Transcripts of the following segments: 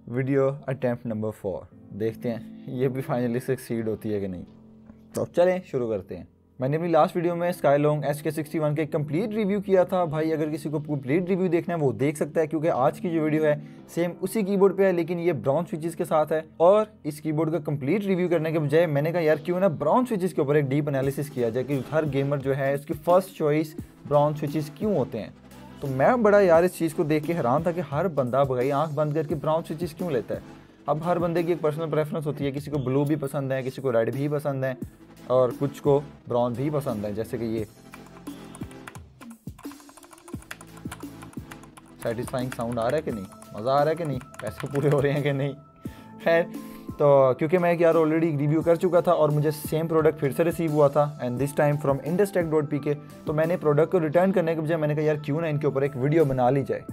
Video attempt number 4। देखते हैं ये भी फाइनली सक्सीड होती है कि नहीं। तो चलें शुरू करते हैं। मैंने अपनी लास्ट वीडियो में स्काईलोंग SK61 के कंप्लीट रिव्यू किया था। भाई अगर किसी को कंप्लीट रिव्यू देखना है वो देख सकता है, क्योंकि आज की जो वीडियो है सेम उसी कीबोर्ड पे है, लेकिन ये ब्राउन स्विचेस के साथ है। और इस कीबोर्ड का कंप्लीट रिव्यू करने के बजाय मैंने कहा यार क्यों ना ब्राउन स्विचेस के ऊपर एक डीप एनालिसिस किया जाए कि हर गेमर जो है उसकी फर्स्ट चॉइस ब्राउन स्विचेस क्यों होते हैं। तो मैं बड़ा यार इस चीज़ को देख के हैरान था कि हर बंदा भाई आंख बंद करके ब्राउन स्विचेस क्यों लेता है। अब हर बंदे की एक पर्सनल प्रेफरेंस होती है, किसी को ब्लू भी पसंद है, किसी को रेड भी पसंद है और कुछ को ब्राउन भी पसंद है। जैसे कि ये सेटिस्फाइंग साउंड आ रहा है कि नहीं, मज़ा आ रहा है कि नहीं, पैसे पूरे हो रहे हैं कि नहीं। खैर तो क्योंकि मैं यार ऑलरेडी रिव्यू कर चुका था और मुझे सेम प्रोडक्ट फिर से रिसीव हुआ था and this time from industech.pk, तो मैंने प्रोडक्ट को रिटर्न करने के बजाय मैंने कहा यार क्यों ना इनके ऊपर एक वीडियो बना ली जाए।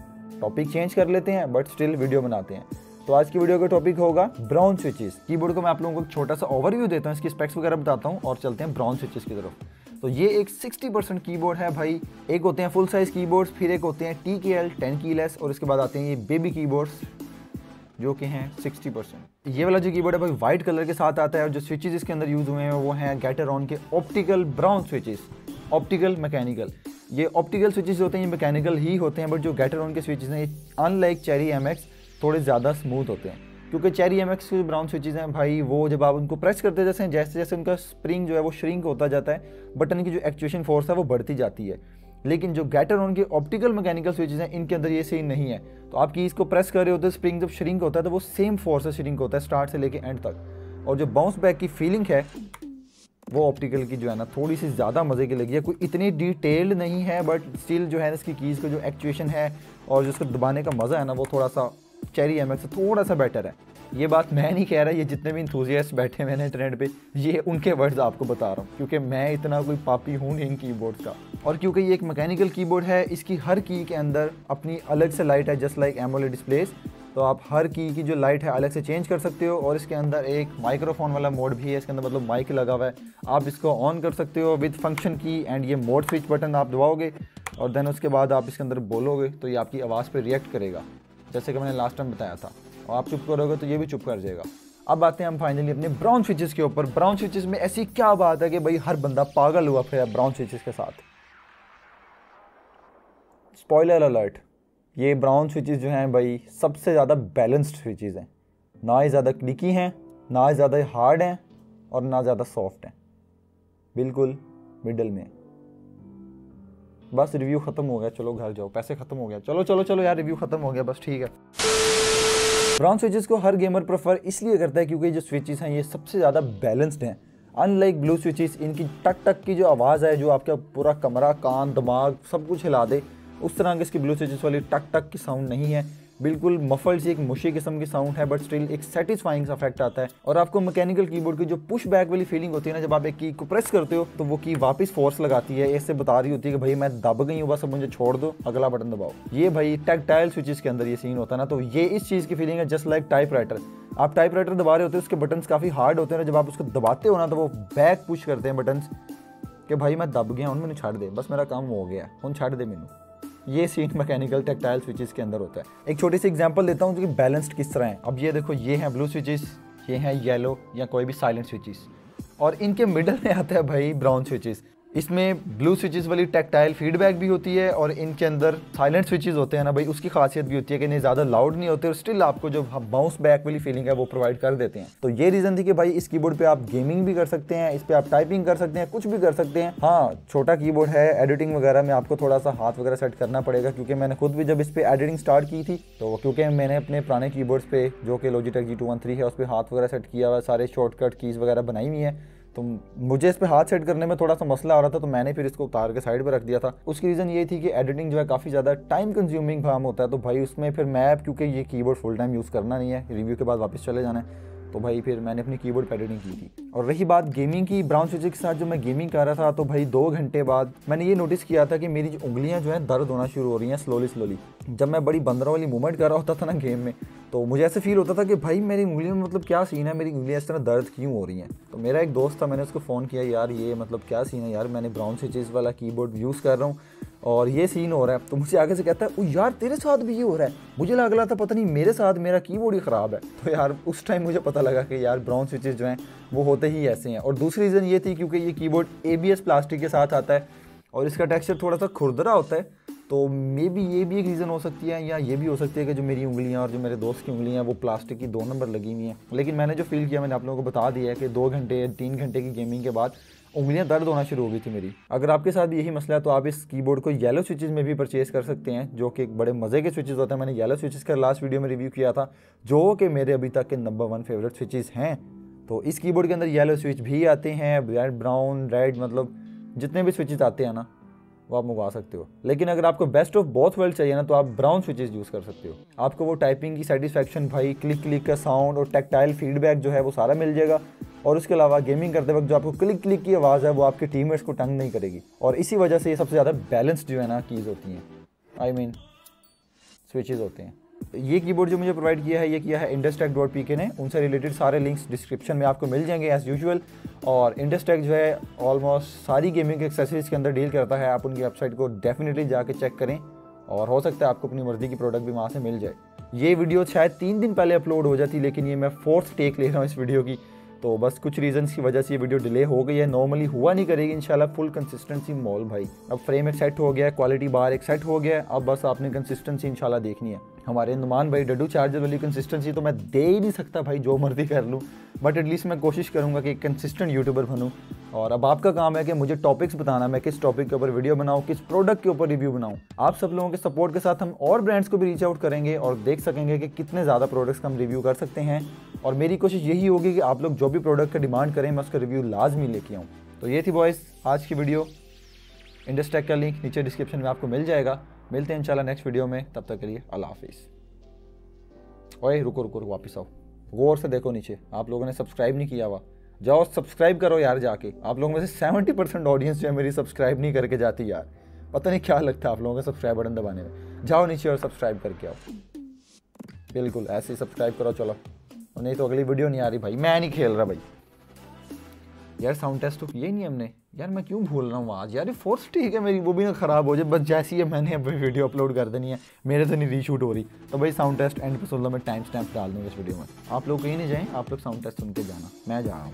टॉपिक चेंज कर लेते हैं बट स्टिल वीडियो बनाते हैं। तो आज की वीडियो का टॉपिक होगा ब्राउन स्विचेस। कीबोर्ड को मैं आप लोगों को एक छोटा सा ओवरव्यू देता हूँ, इसकी स्पेक्स वगैरह बताता हूँ और चलते हैं ब्राउन स्विचेस की तरफ। तो ये एक 60% कीबोर्ड है भाई। एक होते हैं फुल साइज कीबोर्ड्स, फिर एक होते हैं TKL 10 कीलेस और इसके बाद आते हैं ये बेबी कीबोर्ड्स जो कि हैं 60%। ये वाला जो कीबोर्ड है भाई वाइट कलर के साथ आता है और जो स्विचेस इसके अंदर यूज हुए हैं वो हैं गैटरॉन के optical brown switches. Optical mechanical, ये ऑप्टिकल स्विचेस होते हैं, ये मैकेनिकल ही होते हैं, बट जो गैटरॉन के स्विचेस हैं ये अनलाइक चेरी MX थोड़े ज़्यादा स्मूथ होते हैं। क्योंकि चेरी MX के ब्राउन स्विचेस हैं भाई वो जब आप उनको प्रेस करते जैसे जैसे उनका स्प्रिंग जो है वो श्रिंक होता जाता है, बटन की जो एक्चुएशन फोर्स है वो बढ़ती जाती है। लेकिन जो गैटरॉन के ऑप्टिकल मैकेनिकल स्विचेस हैं इनके अंदर ये सीन नहीं है। तो आप कीज़ को प्रेस कर रहे होते हैं, स्प्रिंग जब श्रिंक होता है तो वो सेम फोर्स से श्रिंक होता है स्टार्ट से लेके एंड तक। और जो बाउंस बैक की फीलिंग है वो ऑप्टिकल की जो है ना थोड़ी सी ज़्यादा मज़े की लगी है। कोई इतनी डिटेल्ड नहीं है बट स्टिल जो है इसकी कीज़ का जो एक्चुएशन है और जो उसको दबाने का मज़ा है ना वो थोड़ा सा चेरी MX से थोड़ा सा बेटर है। ये बात मैं नहीं कह रहा, ये जितने भी इंथुजियास्ट बैठे हुए हैं इंटरनेट पे ये उनके वर्ड्स आपको बता रहा हूँ, क्योंकि मैं इतना कोई पापी हूँ नहीं इन कीबोर्ड का। और क्योंकि ये एक मैकेनिकल कीबोर्ड है, इसकी हर की के अंदर अपनी अलग से लाइट है, जस्ट लाइक एमोलेड डिस्प्लेस। तो आप हर की जो लाइट है अलग से चेंज कर सकते हो और इसके अंदर एक माइक्रोफोन वाला मोड भी है, इसके अंदर मतलब माइक लगा हुआ है, आप इसको ऑन कर सकते हो विद फंक्शन की एंड ये मोड स्विच बटन आप दबाओगे और देन उसके बाद आप इसके अंदर बोलोगे तो ये आपकी आवाज़ पर रिएक्ट करेगा, जैसे कि मैंने लास्ट टाइम बताया था। और आप चुप करोगे तो ये भी चुप कर जाएगा। अब आते हैं हम फाइनली अपने ब्राउन स्विचेस के ऊपर। ब्राउन स्विचेस में ऐसी क्या बात है कि भाई हर बंदा पागल हुआ फिर ब्राउन स्विचेस के साथ। स्पॉइलर अलर्ट, ये ब्राउन स्विचेस जो हैं भाई सबसे ज़्यादा बैलेंस्ड स्विचेस हैं। ना ही ज़्यादा क्लिकी हैं, ना ही ज़्यादा हार्ड हैं और ना ज़्यादा सॉफ्ट हैं, बिल्कुल मिडल में। बस रिव्यू ख़त्म हो गया, चलो घर जाओ, पैसे ख़त्म हो गया, चलो चलो चलो यार रिव्यू ख़त्म हो गया बस, ठीक है। ब्राउन स्विचेस को हर गेमर प्रेफर इसलिए करता है क्योंकि जो स्विचेस हैं ये सबसे ज़्यादा बैलेंस्ड हैं। अनलाइक ब्लू स्विचेस, इनकी टक टक की जो आवाज़ है जो आपका पूरा कमरा, कान, दिमाग सब कुछ हिला दे, उस तरह की इसकी ब्लू स्विचेस वाली टक टक की साउंड नहीं है। बिल्कुल मफल्ड सी एक मुशी किस्म की साउंड है बट स्टिल एक सेटिस्फाइंग सा इफेक्ट आता है। और आपको मैकेनिकल कीबोर्ड की जो पुश बैक वाली फीलिंग होती है ना, जब आप एक की को प्रेस करते हो तो वो की वापस फोर्स लगाती है, इससे बता रही होती है कि भाई मैं दब गई हूँ, बस अब मुझे छोड़ दो, अगला बटन दबाओ। ये भाई टैक्टाइल स्विचेस के अंदर ये सीन होता है ना, तो ये इस चीज़ की फीलिंग है जस्ट लाइक टाइप राइटर। आप टाइप राइटर दबा रहे होते हो, उसके बटन्स काफ़ी हार्ड होते हैं, जब आप उसको दबाते हो ना तो वो बैक पुश करते हैं बटन्स कि भाई मैं दब गया हूँ, मैंने छाड़ दे, बस मेरा काम हो गया, हूँ छाड़ दे मैनू। ये सीन मैकेनिकल टैक्टाइल स्विचेस के अंदर होता है। एक छोटी सी एग्जांपल देता हूँ कि बैलेंस्ड किस तरह है। अब ये देखो, ये हैं ब्लू स्विचेस, ये हैं येलो या कोई भी साइलेंट स्विचेस, और इनके मिडल में आता है भाई ब्राउन स्विचेस। इसमें ब्लू स्विचेस वाली टैक्टाइल फीडबैक भी होती है और इनके अंदर साइलेंट स्विचेस होते हैं ना भाई, उसकी खासियत भी होती है कि नहीं ज़्यादा लाउड नहीं होते और स्टिल आपको जो बाउंस बैक वाली फीलिंग है वो प्रोवाइड कर देते हैं। तो ये रीज़न थी कि भाई इस कीबोर्ड पे आप गेमिंग भी कर सकते हैं, इस पर आप टाइपिंग कर सकते हैं, कुछ भी कर सकते हैं। हाँ, छोटा कीबोर्ड है, एडिटिंग वगैरह में आपको थोड़ा सा हाथ वगैरह सेट करना पड़ेगा, क्योंकि मैंने खुद भी जब इस पर एडिटिंग स्टार्ट की थी तो क्योंकि मैंने अपने पुराने कीबोर्ड्स पे जो कि लॉजिटेक G213 है उस पर हाथ वगैरह सेट किया हुआ, सारे शॉर्टकट कीज़ वगैरह बनाई हुई है, तो मुझे इस पे हाथ सेट करने में थोड़ा सा मसला आ रहा था, तो मैंने फिर इसको उतार के साइड पे रख दिया था। उसकी रीज़न ये थी कि एडिटिंग जो है काफ़ी ज़्यादा टाइम कंज्यूमिंग काम होता है, तो भाई उसमें फिर मैं, क्योंकि ये कीबोर्ड फुल टाइम यूज़ करना नहीं है, रिव्यू के बाद वापस चले जाना है, तो भाई फिर मैंने अपनी कीबोर्ड पर एडिटिंग की थी। और रही बात गेमिंग की, ब्राउन स्विचेस के साथ जो मैं गेमिंग कर रहा था तो भाई 2 घंटे बाद मैंने ये नोटिस किया था कि मेरी जो उंगलियां जो हैं दर्द होना शुरू हो रही हैं स्लोली। जब मैं बड़ी बंदरों वाली मूवमेंट कर रहा होता था ना गेम में, तो मुझे ऐसे फील होता था कि भाई मेरी उंगलियों में मतलब क्या सीन है, मेरी उंगलियां इस तरह दर्द क्यों हो रही हैं। तो मेरा एक दोस्त था, मैंने उसको फ़ोन किया, यार ये मतलब क्या सीन है यार, मैंने ब्राउन स्विचेस वाला कीबोर्ड यूज़ कर रहा हूँ और ये सीन हो रहा है, तो मुझे आगे से कहता है ओ यार तेरे साथ भी ये हो रहा है। मुझे लग रहा था पता नहीं मेरे साथ मेरा कीबोर्ड ही ख़राब है। तो यार उस टाइम मुझे पता लगा कि यार ब्राउन स्विचेस जो हैं वो होते ही ऐसे हैं। और दूसरी रीज़न ये थी क्योंकि ये कीबोर्ड ABS प्लास्टिक के साथ आता है और इसका टेक्सचर थोड़ा सा खुरदरा होता है, तो मे बी ये भी एक रीज़न हो सकती है, या ये भी हो सकती है कि जो मेरी उंगलियां और जो मेरे दोस्त की उंगलियां वो प्लास्टिक की 2 नंबर लगी हुई हैं। लेकिन मैंने जो फील किया मैंने आप लोगों को बता दिया है कि 2 घंटे या 3 घंटे की गेमिंग के बाद उंगलियां दर्द होना शुरू हो गई थी मेरी। अगर आपके साथ भी यही मसला है तो आप इस कीबोर्ड को येलो स्विचेस में भी परचेज कर सकते हैं, जो कि एक बड़े मज़े के स्विचेस होते हैं। मैंने येलो स्विचेस का लास्ट वीडियो में रिव्यू किया था, जो कि मेरे अभी तक के नंबर 1 फेवरेट स्विचेस हैं। तो इस कीबोर्ड के अंदर येलो स्विच भी आते हैं, रेड, ब्राउन, रेड, मतलब जितने भी स्विचेस आते हैं ना वो आप मंगवा सकते हो। लेकिन अगर आपको बेस्ट ऑफ बोथ वर्ल्ड चाहिए ना तो आप ब्राउन स्विचेस यूज़ कर सकते हो। आपको वो टाइपिंग की सेटिस्फैक्शन भाई, क्लिक क्लिक का साउंड और टैक्टाइल फीडबैक जो है वो सारा मिल जाएगा। और उसके अलावा गेमिंग करते वक्त जो आपको क्लिक क्लिक की आवाज़ है वो आपके टीममेट्स को तंग नहीं करेगी। और इसी वजह से ये सबसे ज़्यादा बैलेंस्ड जो है ना कीज़ होती हैं, आई मीन स्विचेस होते हैं। ये कीबोर्ड जो मुझे प्रोवाइड किया है ये किया है industech.pk ने। उनसे रिलेटेड सारे लिंक्स डिस्क्रिप्शन में आपको मिल जाएंगे एज़ यूजुअल। और industech जो है ऑलमोस्ट सारी गेमिंग एक्सेसरीज के अंदर डील करता है। आप उनकी वेबसाइट को डेफिनेटली जाके चेक करें और हो सकता है आपको अपनी मर्ज़ी की प्रोडक्ट भी वहाँ से मिल जाए। ये वीडियो शायद 3 दिन पहले अपलोड हो जाती, लेकिन ये मैं 4th टेक ले रहा हूँ इस वीडियो की, तो बस कुछ रीजंस की वजह से ये वीडियो डिले हो गई है। नॉर्मली हुआ नहीं करेगी इंशाल्लाह। फुल कंसिस्टेंसी मॉल भाई, अब फ्रेम एक सेट हो गया है, क्वालिटी बार एक सेट हो गया है, अब बस आपने कंसिस्टेंसी इंशाल्लाह देखनी है। हमारे नुमान भाई डड्डू चार्जर वाली कंसिस्टेंसी तो मैं दे ही नहीं सकता भाई, जो मर्जी कर लूँ, बट एटलीस्ट मैं कोशिश करूँगा कि कंसिस्टेंट यूट्यूबर बनूँ। और अब आपका काम है कि मुझे टॉपिक्स बताना, मैं किस टॉपिक के ऊपर वीडियो बनाऊँ, किस प्रोडक्ट के ऊपर रिव्यू बनाऊँ। आप सब लोगों के सपोर्ट के साथ हम और ब्रांड्स को भी रीच आउट करेंगे और देख सकेंगे कि कितने ज़्यादा प्रोडक्ट्स का हम रिव्यू कर सकते हैं। और मेरी कोशिश यही होगी कि आप लोग जो भी प्रोडक्ट का डिमांड करें मैं उसका रिव्यू लाजमी लेके आऊँ। तो ये थी बॉयज़ आज की वीडियो। इंडस्टेक का लिंक नीचे डिस्क्रिप्शन में आपको मिल जाएगा। मिलते हैं इंशाल्लाह नेक्स्ट वीडियो में, तब तक के लिए अल्लाह हाफिज़। ओए रुको वापस आओ, गौर से देखो नीचे, आप लोगों ने सब्सक्राइब नहीं किया हुआ, जाओ सब्सक्राइब करो यार जाके। आप लोगों में से 70% ऑडियंस जो है मेरी सब्सक्राइब नहीं करके जाती यार, पता नहीं क्या लगता है आप लोगों का सब्सक्राइब बटन दबाने में। जाओ नीचे और सब्सक्राइब करके आओ, बिल्कुल ऐसे ही सब्सक्राइब करो। चलो, और नहीं तो अगली वीडियो नहीं आ रही भाई, मैं नहीं खेल रहा भाई यार। साउंड टेस्ट तो किया ही नहीं हमने यार, मैं क्यों भूल रहा हूँ आज यार। ये 4th ठीक है मेरी, वो भी ना ख़राब हो जाए, बस जैसी है मैंने अब वीडियो अपलोड कर देनी है, मेरे से नहीं रीशूट हो रही। तो भाई साउंड टेस्ट एंड पे सुन लो, मैं टाइम स्टैम्प डाल दूँगा इस वीडियो में। आप लोग कहीं नहीं जाएँ, आप लोग साउंड टेस्ट सुन के जाना, मैं जा रहा हूँ।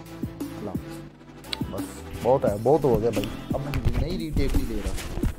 अल्लाह हाफ़िज़। बस बहुत है, बहुत हो गया भाई, अब मैं नई रीटेक नहीं दे रहा।